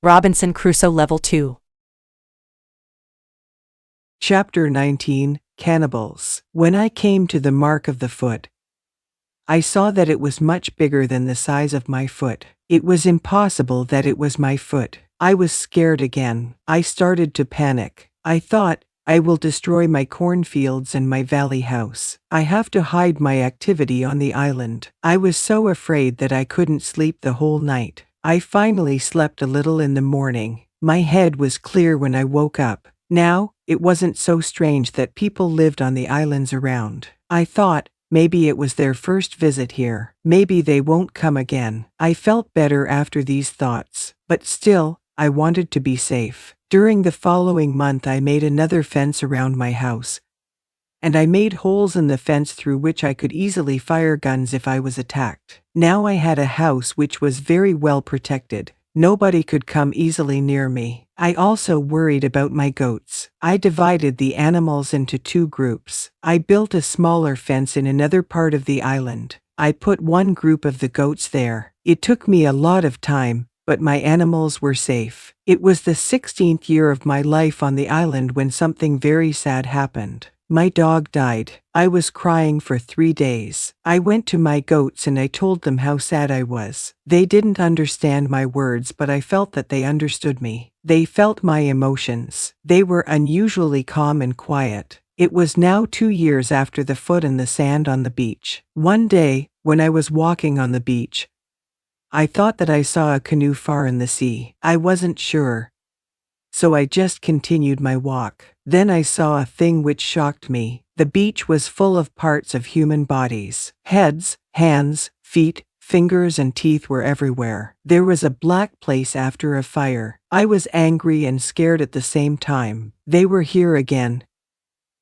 Robinson Crusoe Level 2. Chapter 19, Cannibals. When I came to the mark of the foot, I saw that it was much bigger than the size of my foot. It was impossible that it was my foot. I was scared again. I started to panic. I thought, I will destroy my cornfields and my valley house. I have to hide my activity on the island. I was so afraid that I couldn't sleep the whole night. I finally slept a little in the morning. My head was clear when I woke up. Now, it wasn't so strange that people lived on the islands around. I thought, maybe it was their first visit here. Maybe they won't come again. I felt better after these thoughts, but still, I wanted to be safe. During the following month I made another fence around my house, and I made holes in the fence through which I could easily fire guns if I was attacked. Now I had a house which was very well protected. Nobody could come easily near me. I also worried about my goats. I divided the animals into two groups. I built a smaller fence in another part of the island. I put one group of the goats there. It took me a lot of time, but my animals were safe. It was the 16th year of my life on the island when something very sad happened. My dog died. I was crying for 3 days. I went to my goats and I told them how sad I was. They didn't understand my words, but I felt that they understood me. They felt my emotions. They were unusually calm and quiet. It was now 2 years after the foot in the sand on the beach. One day, when I was walking on the beach, I thought that I saw a canoe far in the sea. I wasn't sure, so I just continued my walk. Then I saw a thing which shocked me. The beach was full of parts of human bodies. Heads, hands, feet, fingers and teeth were everywhere. There was a black place after a fire. I was angry and scared at the same time. They were here again,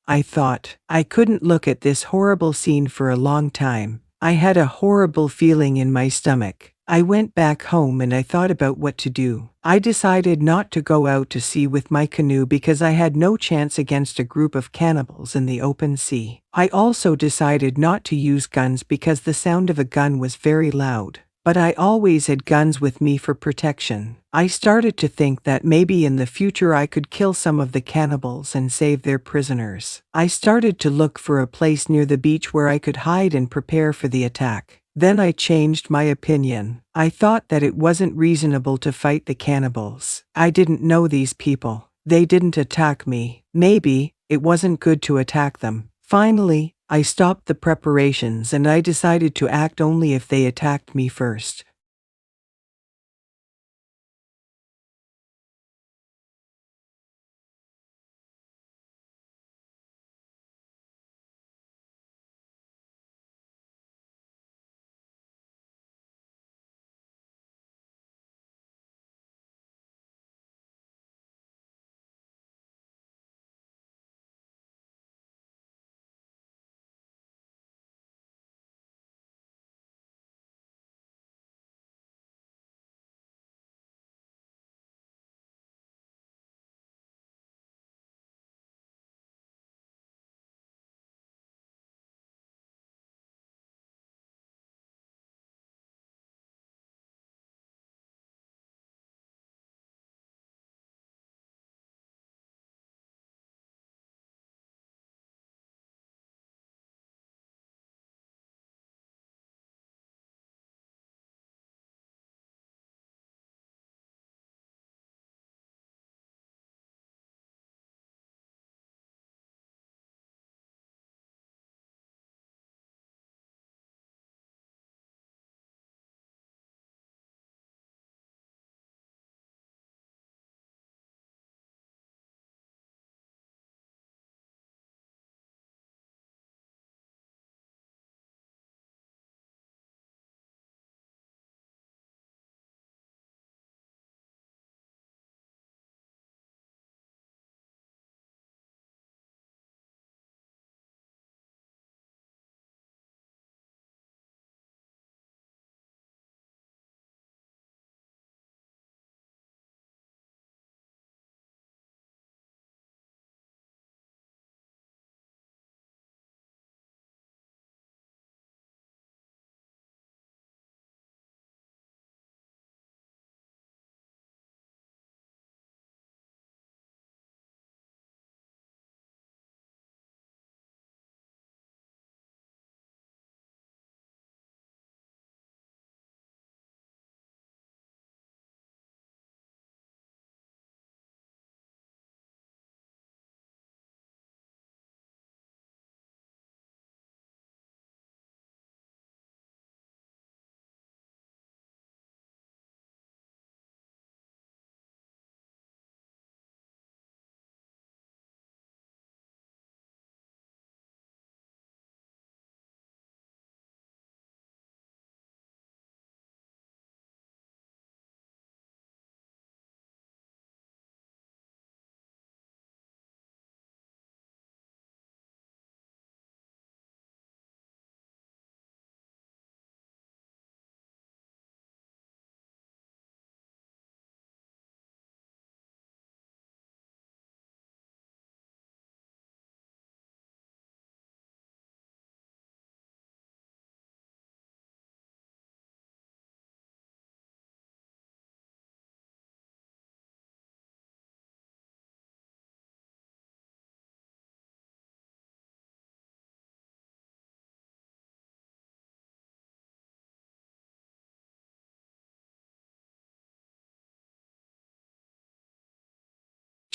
I thought. I couldn't look at this horrible scene for a long time. I had a horrible feeling in my stomach. I went back home and I thought about what to do. I decided not to go out to sea with my canoe because I had no chance against a group of cannibals in the open sea. I also decided not to use guns because the sound of a gun was very loud. But I always had guns with me for protection. I started to think that maybe in the future I could kill some of the cannibals and save their prisoners. I started to look for a place near the beach where I could hide and prepare for the attack. Then I changed my opinion. I thought that it wasn't reasonable to fight the cannibals. I didn't know these people. They didn't attack me. Maybe it wasn't good to attack them. Finally, I stopped the preparations and I decided to act only if they attacked me first.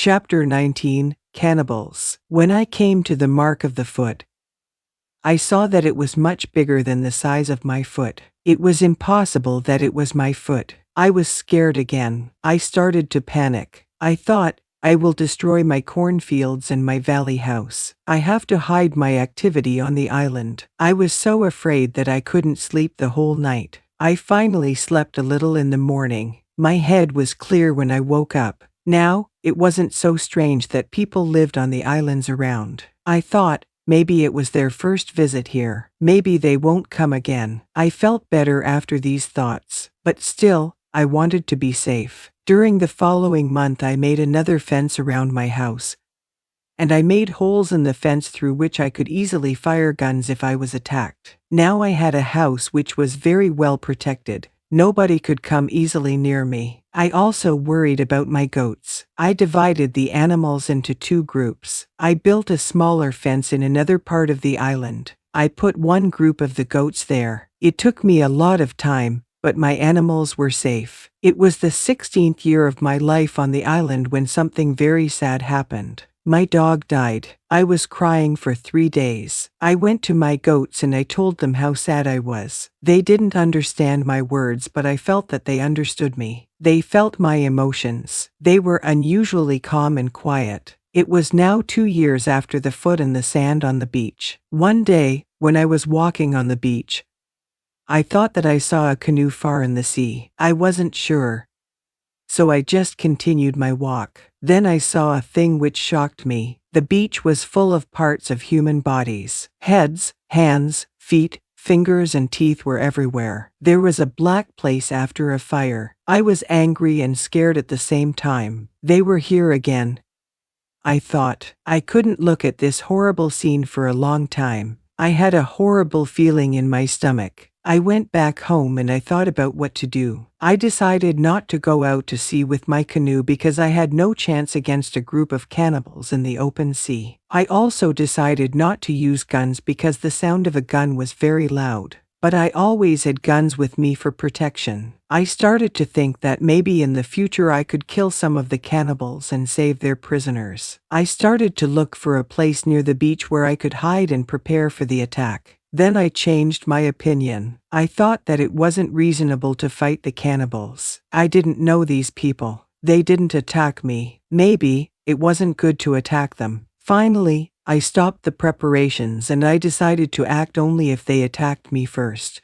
Chapter 19, Cannibals. When I came to the mark of the foot, I saw that it was much bigger than the size of my foot. It was impossible that it was my foot. I was scared again. I started to panic. I thought, I will destroy my cornfields and my valley house. I have to hide my activity on the island. I was so afraid that I couldn't sleep the whole night. I finally slept a little in the morning. My head was clear when I woke up. Now, it wasn't so strange that people lived on the islands around. I thought, maybe it was their first visit here. Maybe they won't come again. I felt better after these thoughts, but still, I wanted to be safe. During the following month I made another fence around my house, and I made holes in the fence through which I could easily fire guns if I was attacked. Now I had a house which was very well protected. Nobody could come easily near me. I also worried about my goats. I divided the animals into 2 groups. I built a smaller fence in another part of the island. I put one group of the goats there. It took me a lot of time, but my animals were safe. It was the 16th year of my life on the island when something very sad happened. My dog died. I was crying for 3 days. I went to my goats and I told them how sad I was. They didn't understand my words, but I felt that they understood me. They felt my emotions. They were unusually calm and quiet. It was now 2 years after the foot in the sand on the beach. One day, when I was walking on the beach, I thought that I saw a canoe far in the sea. I wasn't sure, so I just continued my walk. Then I saw a thing which shocked me. The beach was full of parts of human bodies. Heads, hands, feet, fingers and teeth were everywhere. There was a black place after a fire. I was angry and scared at the same time. They were here again, I thought. I couldn't look at this horrible scene for a long time. I had a horrible feeling in my stomach. I went back home and I thought about what to do. I decided not to go out to sea with my canoe because I had no chance against a group of cannibals in the open sea. I also decided not to use guns because the sound of a gun was very loud. But I always had guns with me for protection. I started to think that maybe in the future I could kill some of the cannibals and save their prisoners. I started to look for a place near the beach where I could hide and prepare for the attack. Then I changed my opinion. I thought that it wasn't reasonable to fight the cannibals. I didn't know these people. They didn't attack me. Maybe it wasn't good to attack them. Finally, I stopped the preparations and I decided to act only if they attacked me first.